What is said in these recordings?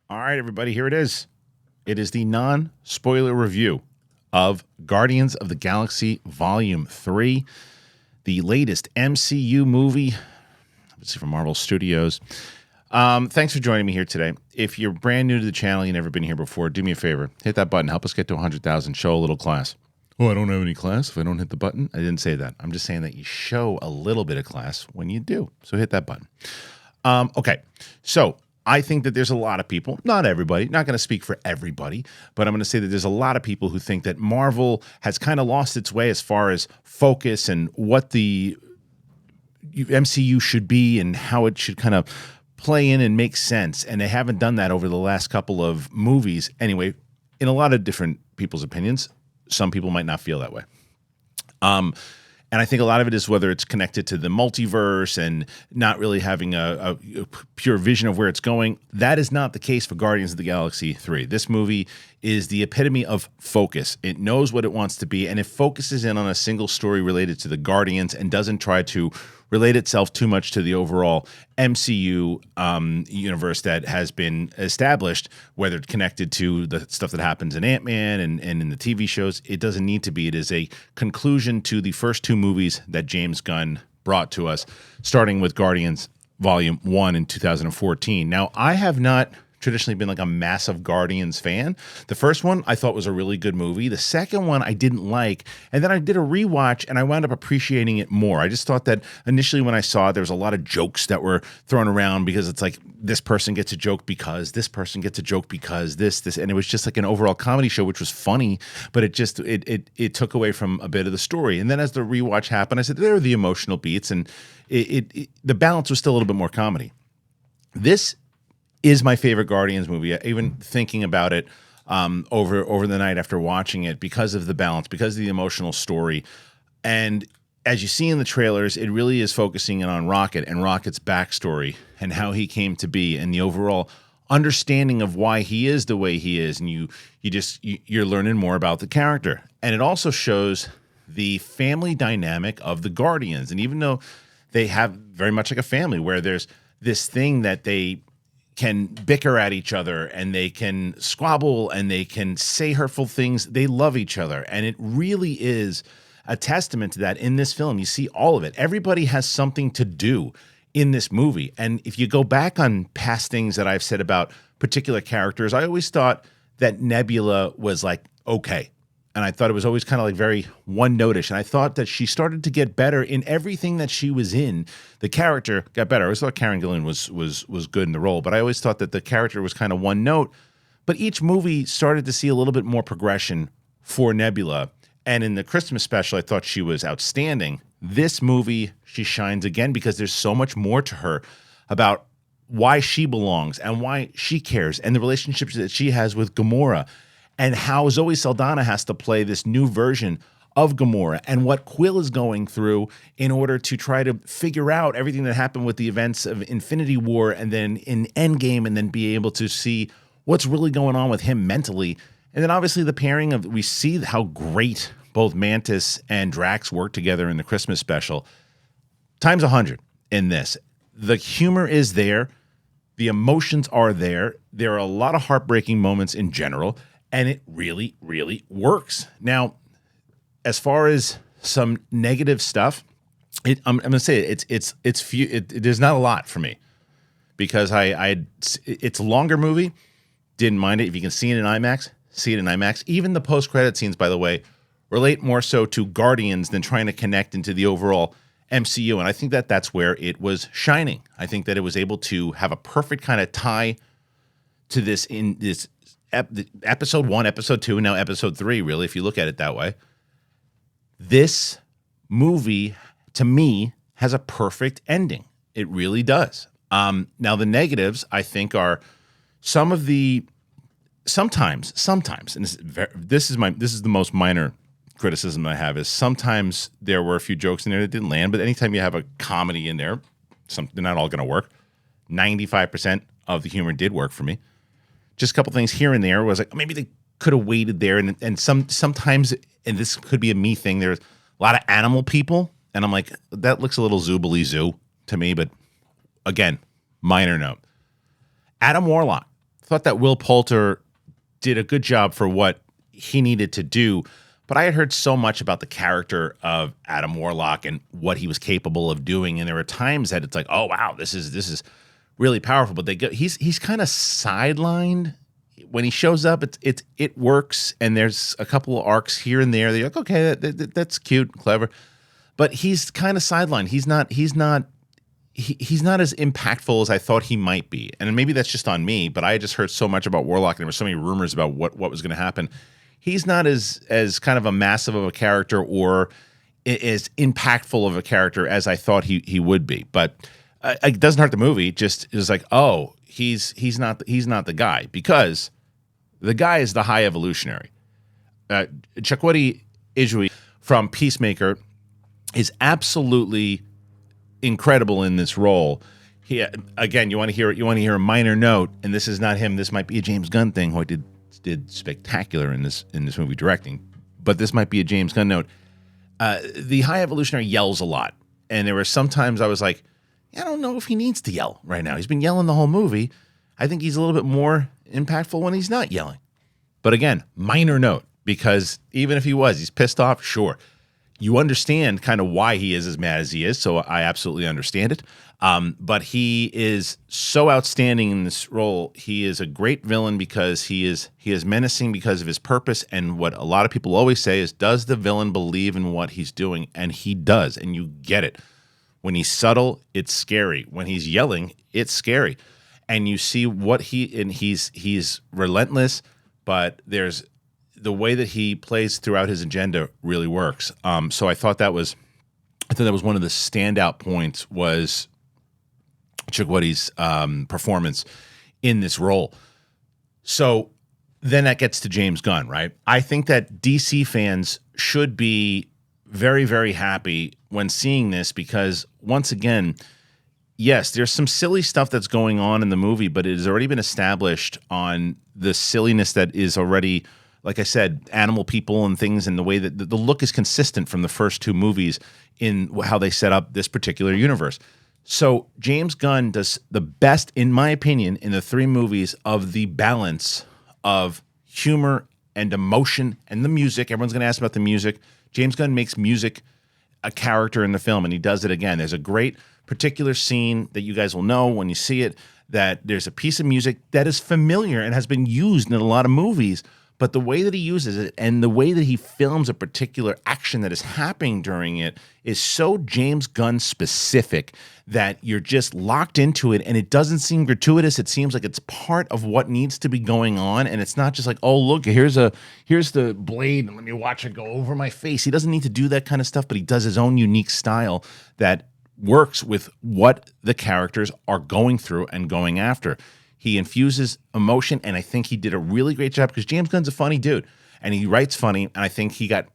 All right, everybody, here it is. It is the non-spoiler review of Guardians of the Galaxy Volume 3, the latest MCU movie, obviously from Marvel Studios. Thanks for joining me here today. If you're brand new to the channel, you've never been here before, do me a favor. Hit that button. Help us get to 100,000. Show a little class. Oh, I don't have any class if I don't hit the button. I didn't say that. I'm just saying that you show a little bit of class when you do. So hit that button. Okay, so I think that there's a lot of people, not everybody, not going to speak for everybody, but I'm going to say that there's a lot of people who think that Marvel has kind of lost its way as far as focus and what the MCU should be and how it should kind of play in and make sense. And they haven't done that over the last couple of movies. Anyway, in a lot of different people's opinions, some people might not feel that way. And I think a lot of it is whether it's connected to the multiverse and not really having a pure vision of where it's going. That is not the case for Guardians of the Galaxy 3. This movie is the epitome of focus. It knows what it wants to be, and it focuses in on a single story related to the Guardians and doesn't try to relate itself too much to the overall MCU universe that has been established, whether it's connected to the stuff that happens in Ant-Man and in the TV shows. It doesn't need to be. It is a conclusion to the first two movies that James Gunn brought to us, starting with Guardians Volume 1 in 2014. Now, I have not traditionally been like a massive Guardians fan. The first one I thought was a really good movie. The second one I didn't like, and then I did a rewatch and I wound up appreciating it more. I just thought that initially when I saw it, there was a lot of jokes that were thrown around because it's like this person gets a joke because this person gets a joke because this, and it was just like an overall comedy show, which was funny, but it just it took away from a bit of the story. And then as the rewatch happened, I said there are the emotional beats, and the balance was still a little bit more comedy. This is my favorite Guardians movie. Even thinking about it over the night after watching it, because of the balance, because of the emotional story. And as you see in the trailers, it really is focusing in on Rocket and Rocket's backstory and how he came to be and the overall understanding of why he is the way he is. And you're learning more about the character. And it also shows the family dynamic of the Guardians. And even though they have very much like a family where there's this thing that they can bicker at each other and they can squabble and they can say hurtful things. They love each other. And it really is a testament to that in this film. You see all of it. Everybody has something to do in this movie. And if you go back on past things that I've said about particular characters, I always thought that Nebula was like, okay. And I thought it was always kind of like very one-notish. And I thought that she started to get better in everything that she was in. The character got better. I always thought Karen Gillan was good in the role, but I always thought that the character was kind of one note. But each movie started to see a little bit more progression for Nebula. And in the Christmas special, I thought she was outstanding. This movie, she shines again because there's so much more to her about why she belongs and why she cares and the relationships that she has with Gomorrah. And how Zoe Saldana has to play this new version of Gomorrah and what Quill is going through in order to try to figure out everything that happened with the events of Infinity War and then in Endgame, and then be able to see what's really going on with him mentally. And then obviously the pairing of, we see how great both Mantis and Drax work together in the Christmas special. Times 100 in this. The humor is there. The emotions are there. There are a lot of heartbreaking moments in general. And it really, really works. Now, as far as some negative stuff, I'm going to say it's few. There's not a lot for me because it's a longer movie. Didn't mind it. If you can see it in IMAX, see it in IMAX. Even the post-credit scenes, by the way, relate more so to Guardians than trying to connect into the overall MCU. And I think that that's where it was shining. I think that it was able to have a perfect kind of tie to this in this episode 1, episode 2, and now episode 3, really, if you look at it that way. This movie, to me, has a perfect ending. It really does. Now, the negatives, I think, are some of the sometimes, and this is the most minor criticism I have, is sometimes there were a few jokes in there that didn't land, but anytime you have a comedy in there, they're not all going to work. 95% of the humor did work for me. Just a couple things here and there was like, maybe they could have waited there. And sometimes, and this could be a me thing, there's a lot of animal people. And I'm like, that looks a little zoobly zoo to me. But again, minor note. Adam Warlock, thought that Will Poulter did a good job for what he needed to do. But I had heard so much about the character of Adam Warlock and what he was capable of doing, and there were times that it's like, oh wow, this is really powerful. But he's kind of sidelined when he shows up. It works, and there's a couple of arcs here and there. They're like, okay, that's cute, clever, but he's kind of sidelined. He's not as impactful as I thought he might be, and maybe that's just on me. But I had just heard so much about Warlock, and there were so many rumors about what was going to happen. He's not as kind of a massive of a character or as impactful of a character as I thought he would be. But it doesn't hurt the movie. Just is like, oh, he's not the guy, because the guy is the High Evolutionary. Chiwetel Ejiofor from Peacemaker is absolutely incredible in this role. He, again, you want to hear a minor note, and this is not him. This might be a James Gunn thing, who did spectacular in this movie directing, but this might be a James Gunn note. The High Evolutionary yells a lot, and there were some times I was like, I don't know if he needs to yell right now. He's been yelling the whole movie. I think he's a little bit more impactful when he's not yelling. But again, minor note, because even if he's pissed off, sure. You understand kind of why he is as mad as he is, so I absolutely understand it. But he is so outstanding in this role. He is a great villain because he is menacing because of his purpose. And what a lot of people always say is, does the villain believe in what he's doing? And he does, and you get it. When he's subtle, it's scary. When he's yelling, it's scary. And you see he's relentless, but there's the way that he plays throughout his agenda really works. So I thought that was one of the standout points, was Chiwette's performance in this role. So then that gets to James Gunn, right? I think that DC fans should be very, very happy when seeing this, because once again, yes, there's some silly stuff that's going on in the movie, but it has already been established on the silliness that is already, like I said, animal people and things, and the way that the look is consistent from the first two movies in how they set up this particular universe. So James Gunn does the best, in my opinion, in the three movies, of the balance of humor and emotion and the music. Everyone's going to ask about the music. James Gunn makes music a character in the film, and he does it again. There's a great particular scene that you guys will know when you see it, that there's a piece of music that is familiar and has been used in a lot of movies, but the way that he uses it and the way that he films a particular action that is happening during it is so James Gunn specific that you're just locked into it, and it doesn't seem gratuitous. It seems like it's part of what needs to be going on, and it's not just like, oh, look, here's the blade, and let me watch it go over my face. He doesn't need to do that kind of stuff, but he does his own unique style that works with what the characters are going through and going after. He infuses emotion, and I think he did a really great job, because James Gunn's a funny dude, and he writes funny, and I think he got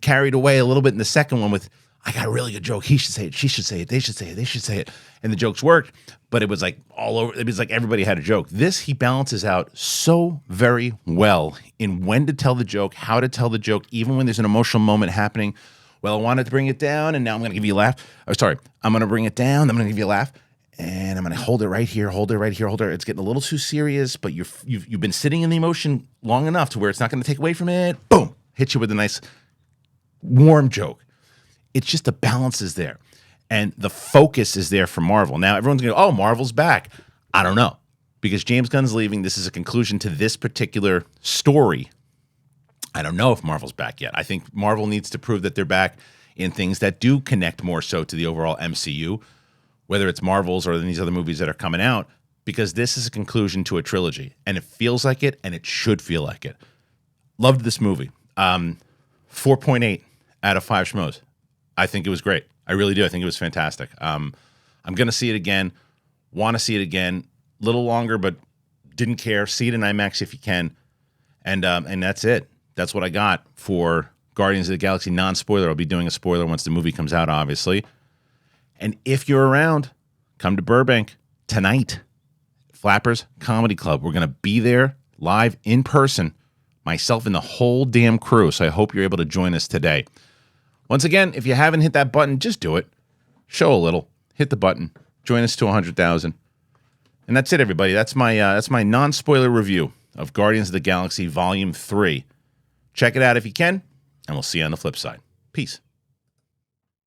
carried away a little bit in the second one with, I got a really good joke. He should say it. She should say it. They should say it. They should say it. And the jokes worked, but it was like all over. It was like everybody had a joke. This, he balances out so very well in when to tell the joke, how to tell the joke, even when there's an emotional moment happening. Well, I wanted to bring it down, and now I'm going to give you a laugh. Oh, sorry. I'm going to bring it down. I'm going to give you a laugh. And I'm going to hold it right here, hold it right here, hold it. It's getting a little too serious, but you've been sitting in the emotion long enough to where it's not going to take away from it. Boom. Hit you with a nice warm joke. It's just the balance is there. And the focus is there for Marvel. Now, everyone's going to go, oh, Marvel's back. I don't know. Because James Gunn's leaving. This is a conclusion to this particular story. I don't know if Marvel's back yet. I think Marvel needs to prove that they're back in things that do connect more so to the overall MCU, whether it's Marvel's or these other movies that are coming out, because this is a conclusion to a trilogy, and it feels like it, and it should feel like it. Loved this movie. 4.8 out of 5 schmoes. I think it was great. I really do. I think it was fantastic. I'm going to see it again. Want to see it again. A little longer, but didn't care. See it in IMAX if you can. And that's it. That's what I got for Guardians of the Galaxy non-spoiler. I'll be doing a spoiler once the movie comes out, obviously. And if you're around, come to Burbank tonight. Flappers Comedy Club. We're going to be there live in person, myself and the whole damn crew. So I hope you're able to join us today. Once again, if you haven't hit that button, just do it. Show a little. Hit the button. Join us to 100,000. And that's it, everybody. That's my non-spoiler review of Guardians of the Galaxy Volume 3. Check it out if you can, and we'll see you on the flip side. Peace.